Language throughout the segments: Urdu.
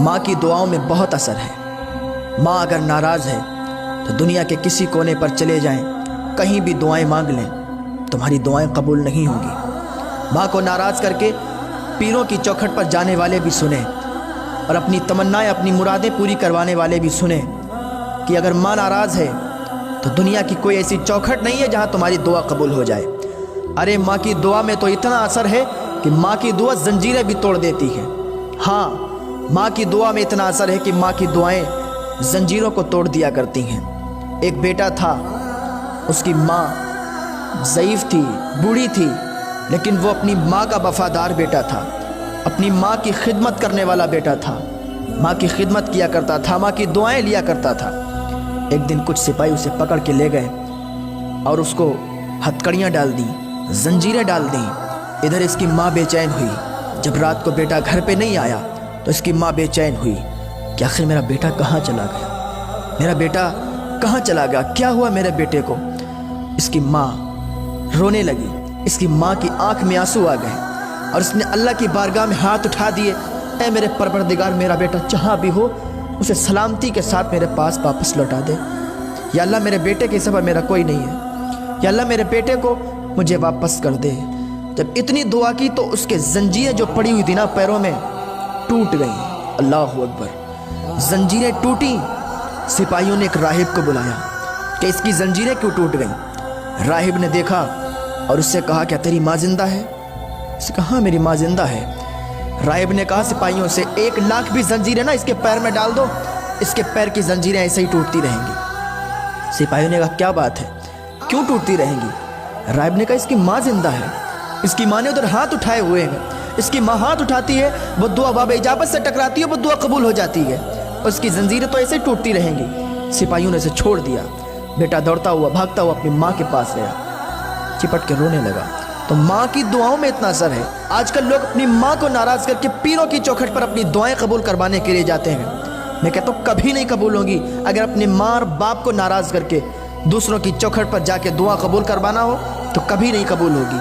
ماں کی دعاؤں میں بہت اثر ہے۔ ماں اگر ناراض ہے تو دنیا کے کسی کونے پر چلے جائیں، کہیں بھی دعائیں مانگ لیں، تمہاری دعائیں قبول نہیں ہوں گی۔ ماں کو ناراض کر کے پیروں کی چوکھٹ پر جانے والے بھی سنیں، اور اپنی تمنائیں، اپنی مرادیں پوری کروانے والے بھی سنیں کہ اگر ماں ناراض ہے تو دنیا کی کوئی ایسی چوکھٹ نہیں ہے جہاں تمہاری دعا قبول ہو جائے۔ ارے ماں کی دعا میں تو اتنا اثر ہے کہ ماں کی دعا زنجیریں بھی توڑ دیتی ہے۔ ہاں، ماں کی دعا میں اتنا اثر ہے کہ ماں کی دعائیں زنجیروں کو توڑ دیا کرتی ہیں۔ ایک بیٹا تھا، اس کی ماں ضعیف تھی، بوڑھی تھی، لیکن وہ اپنی ماں کا وفادار بیٹا تھا، اپنی ماں کی خدمت کرنے والا بیٹا تھا، ماں کی خدمت کیا کرتا تھا، ماں کی دعائیں لیا کرتا تھا۔ ایک دن کچھ سپاہی اسے پکڑ کے لے گئے اور اس کو ہتکڑیاں ڈال دیں، زنجیریں ڈال دیں۔ ادھر اس کی ماں بے چین ہوئی۔ جب رات کو بیٹا گھر پہ نہیں آیا تو اس کی ماں بے چین ہوئی کہ آخر میرا بیٹا کہاں چلا گیا، میرا بیٹا کہاں چلا گیا، کیا ہوا میرے بیٹے کو۔ اس کی ماں رونے لگی، اس کی ماں کی آنکھ میں آنسو آ گئے اور اس نے اللہ کی بارگاہ میں ہاتھ اٹھا دیے، اے میرے پروردگار، میرا بیٹا جہاں بھی ہو اسے سلامتی کے ساتھ میرے پاس واپس لوٹا دے۔ یا اللہ، میرے بیٹے کے سوا میرا کوئی نہیں ہے، یا اللہ میرے بیٹے کو مجھے واپس کر دے۔ جب اتنی دعا کی تو اس کے زنجیریں جو پڑی ہوئی تھی نا پیروں میں، ٹوٹ گئیں۔ اللہ اکبر، زنجیریں ٹوٹیں۔ سپاہیوں نے ایک راہب کو بلایا کہ اس کی زنجیریں کیوں ٹوٹ گئیں۔ راہب نے دیکھا اور اس سے کہا کیا تیری ماں زندہ ہے؟ اس نے کہا ہاں میری ماں زندہ ہے۔ راہب نے کہا سپاہیوں سے 1,00,000 بھی زنجیریں نا اس کے پیر میں ڈال دو، اس کے پیر کی زنجیریں ایسے ہی ٹوٹتی رہیں گی۔ سپاہیوں نے کہا کیا بات ہے، کیوں ٹوٹتی رہیں گی؟ راہب نے کہا اس کی ماں زندہ ہے، اس کی ماں نے ادھر ہاتھ اٹھائے ہوئے ہیں، اس کی ماں ہاتھ اٹھاتی ہے، وہ دعا باب اجابت سے ٹکراتی ہے، وہ دعا قبول ہو جاتی ہے، اس کی زنجیریں تو ایسے ہی ٹوٹتی رہیں گی۔ سپاہیوں نے اسے چھوڑ دیا۔ بیٹا دوڑتا ہوا بھاگتا ہوا اپنی ماں کے پاس گیا، چپٹ کے رونے لگا۔ تو ماں کی دعاؤں میں اتنا اثر ہے۔ آج کل لوگ اپنی ماں کو ناراض کر کے پیروں کی چوکھٹ پر اپنی دعائیں قبول کروانے کے لیے جاتے ہیں۔ میں کہتا ہوں کبھی نہیں قبول ہوگی۔ اگر اپنے ماں اور باپ کو ناراض کر کے دوسروں کی چوکھٹ پر جا کے دعا قبول کروانا ہو تو کبھی نہیں قبول ہوگی۔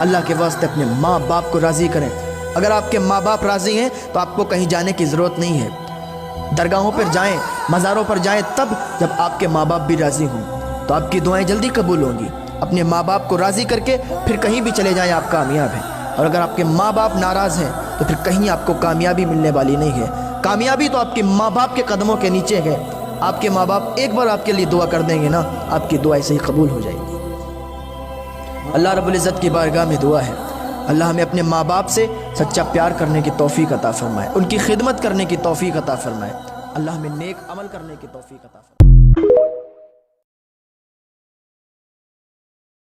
اللہ کے واسطے اپنے ماں باپ کو راضی کریں۔ اگر آپ کے ماں باپ راضی ہیں تو آپ کو کہیں جانے کی ضرورت نہیں ہے۔ درگاہوں پر جائیں، مزاروں پر جائیں تب جب آپ کے ماں باپ بھی راضی ہوں تو آپ کی دعائیں جلدی قبول ہوں گی۔ اپنے ماں باپ کو راضی کر کے پھر کہیں بھی چلے جائیں، آپ کامیاب ہیں۔ اور اگر آپ کے ماں باپ ناراض ہیں تو پھر کہیں آپ کو کامیابی ملنے والی نہیں ہے۔ کامیابی تو آپ کے ماں باپ کے قدموں کے نیچے ہے۔ آپ کے ماں باپ ایک بار آپ کے لیے دعا کر دیں گے نا، آپ کی دعا ایسے ہی قبول ہو جائے گی۔ اللہ رب العزت کی بارگاہ میں دعا ہے، اللہ ہمیں اپنے ماں باپ سے سچا پیار کرنے کی توفیق عطا فرمائے، ان کی خدمت کرنے کی توفیق عطا فرمائے، اللہ ہمیں نیک عمل کرنے کی توفیق عطا فرمائے۔